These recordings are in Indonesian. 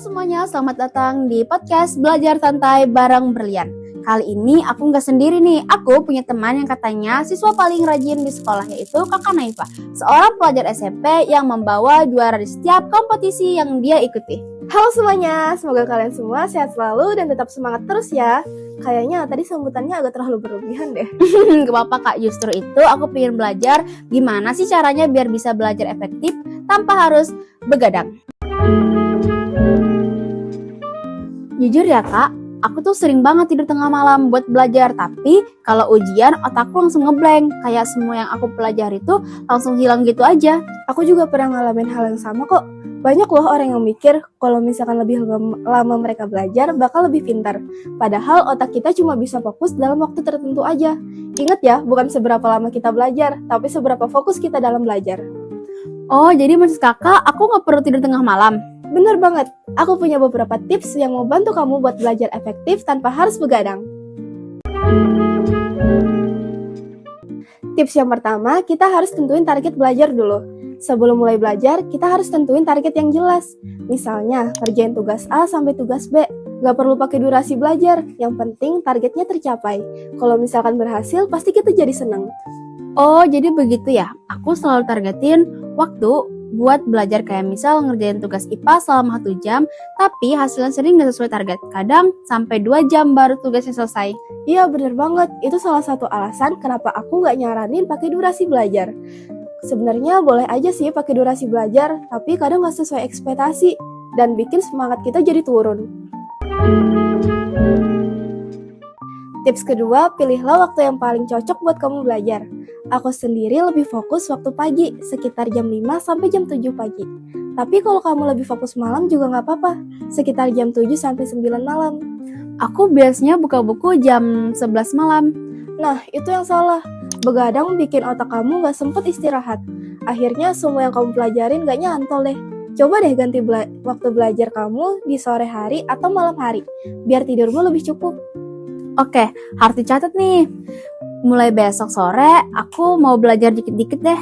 semuanya, selamat datang di podcast Belajar Santai bareng Berlian. Kali ini aku nggak sendiri nih, aku punya teman yang katanya siswa paling rajin di sekolah, yaitu Kakak Naifa, seorang pelajar SMP yang membawa juara di setiap kompetisi yang dia ikuti. Halo semuanya, semoga kalian semua sehat selalu dan tetap semangat terus ya. Kayaknya tadi sambutannya agak terlalu berlebihan deh. Gak apa-apa kak, justru itu aku pengen belajar gimana sih caranya biar bisa belajar efektif tanpa harus begadang. Jujur ya kak, aku tuh sering banget tidur tengah malam buat belajar, tapi kalau ujian otakku langsung ngeblank, kayak semua yang aku pelajari tuh langsung hilang gitu aja. Aku juga pernah ngalamin hal yang sama kok. Banyak loh orang yang mikir kalau misalkan lebih lama mereka belajar bakal lebih pintar. Padahal otak kita cuma bisa fokus dalam waktu tertentu aja. Ingat ya, bukan seberapa lama kita belajar, tapi seberapa fokus kita dalam belajar. Oh, jadi maksud kakak aku gak perlu tidur tengah malam? Bener banget, aku punya beberapa tips yang mau bantu kamu buat belajar efektif tanpa harus begadang. Tips yang pertama, kita harus tentuin target belajar dulu. Sebelum mulai belajar, kita harus tentuin target yang jelas. Misalnya, kerjain tugas A sampai tugas B. Gak perlu pakai durasi belajar, yang penting targetnya tercapai. Kalau misalkan berhasil, pasti kita jadi senang. Oh, jadi begitu ya? Aku selalu targetin waktu buat belajar, kayak misal ngerjain tugas IPA selama 1 jam, tapi hasilnya sering gak sesuai target. Kadang sampai 2 jam baru tugasnya selesai. Iya bener banget, itu salah satu alasan kenapa aku gak nyaranin pakai durasi belajar. Sebenarnya boleh aja sih pakai durasi belajar, tapi kadang gak sesuai ekspektasi dan bikin semangat kita jadi turun. Tips kedua, pilihlah waktu yang paling cocok buat kamu belajar. Aku sendiri lebih fokus waktu pagi, sekitar jam 5 sampai jam 7 pagi. Tapi kalau kamu lebih fokus malam juga gak apa-apa, sekitar jam 7 sampai 9 malam. Aku biasanya buka buku jam 11 malam. Nah, itu yang salah. Begadang bikin otak kamu gak sempet istirahat. Akhirnya semua yang kamu pelajarin gak nyantol deh. Coba deh ganti waktu belajar kamu di sore hari atau malam hari, biar tidurmu lebih cukup. Oke, harus dicatat nih. Mulai besok sore, aku mau belajar dikit-dikit deh.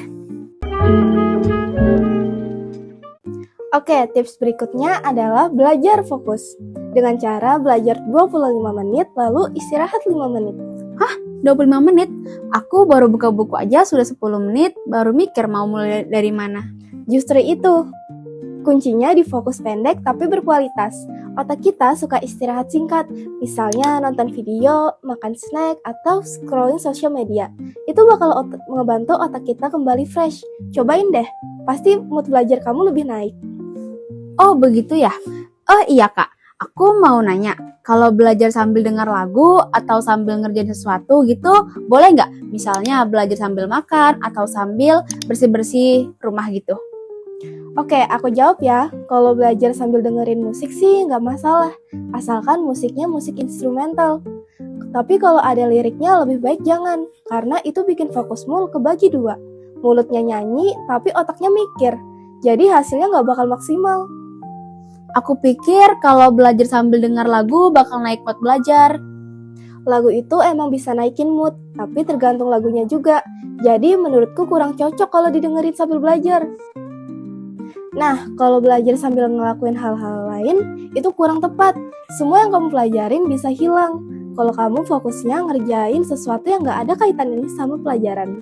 Oke, tips berikutnya adalah belajar fokus. Dengan cara belajar 25 menit, lalu istirahat 5 menit. Hah? 25 menit? Aku baru buka buku aja sudah 10 menit, baru mikir mau mulai dari mana. Justru itu. Kuncinya di fokus pendek tapi berkualitas. Otak kita suka istirahat singkat, misalnya nonton video, makan snack, atau scrolling sosial media. Itu bakal ngebantu otak kita kembali fresh. Cobain deh, pasti mood belajar kamu lebih naik. Oh begitu ya? Oh iya kak, aku mau nanya, kalau belajar sambil dengar lagu atau sambil ngerjain sesuatu gitu, boleh nggak? Misalnya belajar sambil makan atau sambil bersih-bersih rumah gitu. Oke, aku jawab ya. Kalau belajar sambil dengerin musik sih nggak masalah, asalkan musiknya musik instrumental. Tapi kalau ada liriknya lebih baik jangan, karena itu bikin fokusmu kebagi 2. Mulutnya nyanyi, tapi otaknya mikir. Jadi hasilnya nggak bakal maksimal. Aku pikir kalau belajar sambil dengar lagu bakal naik mood belajar. Lagu itu emang bisa naikin mood, tapi tergantung lagunya juga. Jadi menurutku kurang cocok kalau didengerin sambil belajar. Nah, kalau belajar sambil ngelakuin hal-hal lain, itu kurang tepat. Semua yang kamu pelajarin bisa hilang kalau kamu fokusnya ngerjain sesuatu yang gak ada kaitannya sama pelajaran.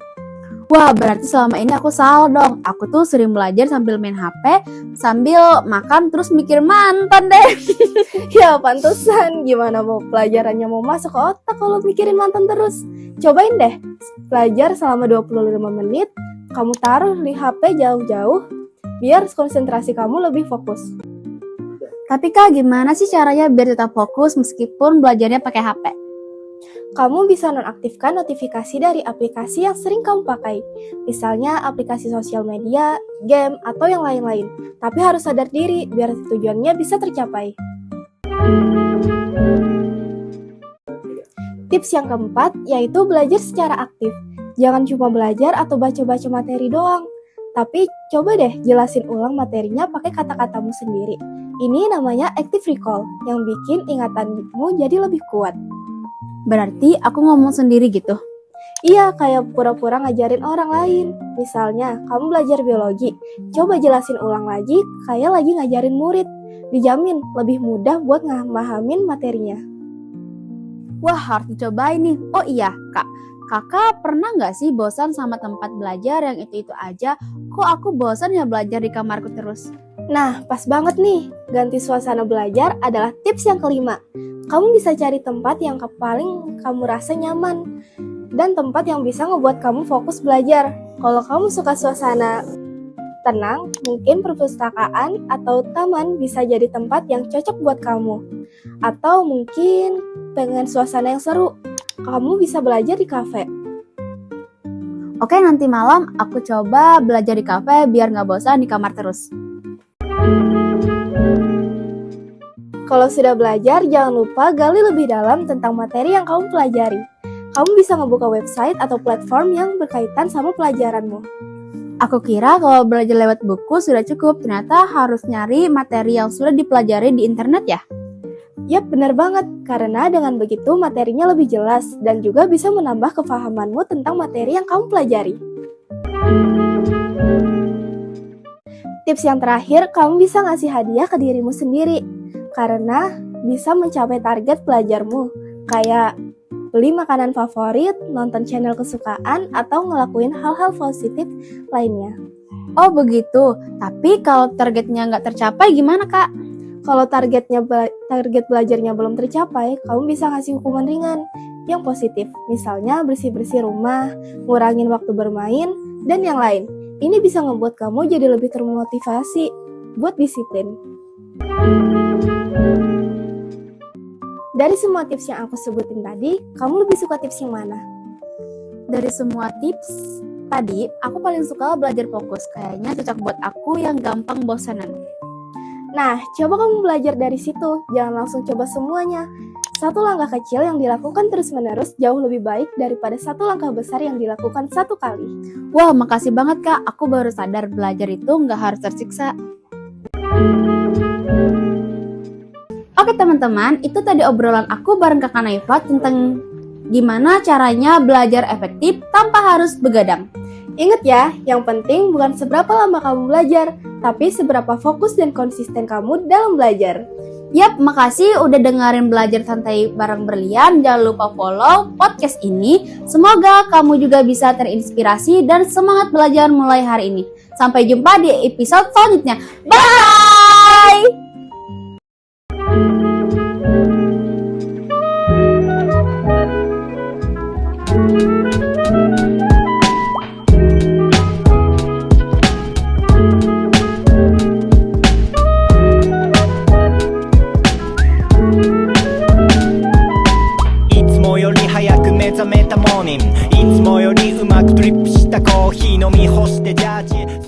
Wah, berarti selama ini aku salah dong. Aku tuh sering belajar sambil main HP, sambil makan, terus mikir mantan deh. Ya, pantesan. Gimana mau pelajarannya mau masuk ke otak kalau mikirin mantan terus? Cobain deh, belajar selama 25 menit, kamu taruh di HP jauh-jauh, biar konsentrasi kamu lebih fokus. Tapi kak, gimana sih caranya biar tetap fokus meskipun belajarnya pakai HP? Kamu bisa nonaktifkan notifikasi dari aplikasi yang sering kamu pakai. Misalnya aplikasi sosial media, game, atau yang lain-lain. Tapi harus sadar diri biar tujuannya bisa tercapai. Tips yang keempat yaitu belajar secara aktif. Jangan cuma belajar atau baca-baca materi doang. Tapi coba deh jelasin ulang materinya pakai kata-katamu sendiri. Ini namanya active recall, yang bikin ingatanmu jadi lebih kuat. Berarti aku ngomong sendiri gitu? Iya, kayak pura-pura ngajarin orang lain. Misalnya, kamu belajar biologi, coba jelasin ulang lagi kayak lagi ngajarin murid. Dijamin lebih mudah buat ngemahamin materinya. Wah, harus dicobain nih. Oh iya, Kak. Kakak pernah nggak sih bosan sama tempat belajar yang itu-itu aja? Kok aku bosan ya belajar di kamarku terus? Nah, pas banget nih. Ganti suasana belajar adalah tips yang kelima. Kamu bisa cari tempat yang paling kamu rasa nyaman dan tempat yang bisa ngebuat kamu fokus belajar. Kalau kamu suka suasana tenang, mungkin perpustakaan atau taman bisa jadi tempat yang cocok buat kamu. Atau mungkin pengen suasana yang seru, kamu bisa belajar di kafe. Oke, nanti malam aku coba belajar di kafe biar nggak bosan di kamar terus. Kalau sudah belajar, jangan lupa gali lebih dalam tentang materi yang kamu pelajari. Kamu bisa ngebuka website atau platform yang berkaitan sama pelajaranmu. Aku kira kalau belajar lewat buku sudah cukup, ternyata harus nyari materi yang sudah dipelajari di internet ya? Yap, benar banget. Karena dengan begitu materinya lebih jelas dan juga bisa menambah kefahamanmu tentang materi yang kamu pelajari. Tips yang terakhir, kamu bisa ngasih hadiah ke dirimu sendiri. Karena bisa mencapai target belajarmu, kayak beli makanan favorit, nonton channel kesukaan, atau ngelakuin hal-hal positif lainnya. Oh begitu, tapi kalau targetnya nggak tercapai gimana Kak? Kalau target belajarnya belum tercapai, kamu bisa ngasih hukuman ringan yang positif. Misalnya bersih-bersih rumah, ngurangin waktu bermain, dan yang lain. Ini bisa ngebuat kamu jadi lebih termotivasi buat disiplin. Dari semua tips yang aku sebutin tadi, kamu lebih suka tips yang mana? Dari semua tips tadi, aku paling suka belajar fokus. Kayaknya cocok buat aku yang gampang bosanan. Nah, coba kamu belajar dari situ. Jangan langsung coba semuanya. Satu langkah kecil yang dilakukan terus-menerus jauh lebih baik daripada satu langkah besar yang dilakukan satu kali. Wah, makasih banget Kak. Aku baru sadar belajar itu nggak harus tersiksa. Oke teman-teman, itu tadi obrolan aku bareng Kakak Naifa tentang gimana caranya belajar efektif tanpa harus begadang. Ingat ya, yang penting bukan seberapa lama kamu belajar, tapi seberapa fokus dan konsisten kamu dalam belajar. Yap, makasih udah dengerin Belajar Santai bareng Berlian. Jangan lupa follow podcast ini. Semoga kamu juga bisa terinspirasi dan semangat belajar mulai hari ini. Sampai jumpa di episode selanjutnya. Bye!目覚めたモーニングいつもよりうまくドリップしたコーヒー飲み干してジャージ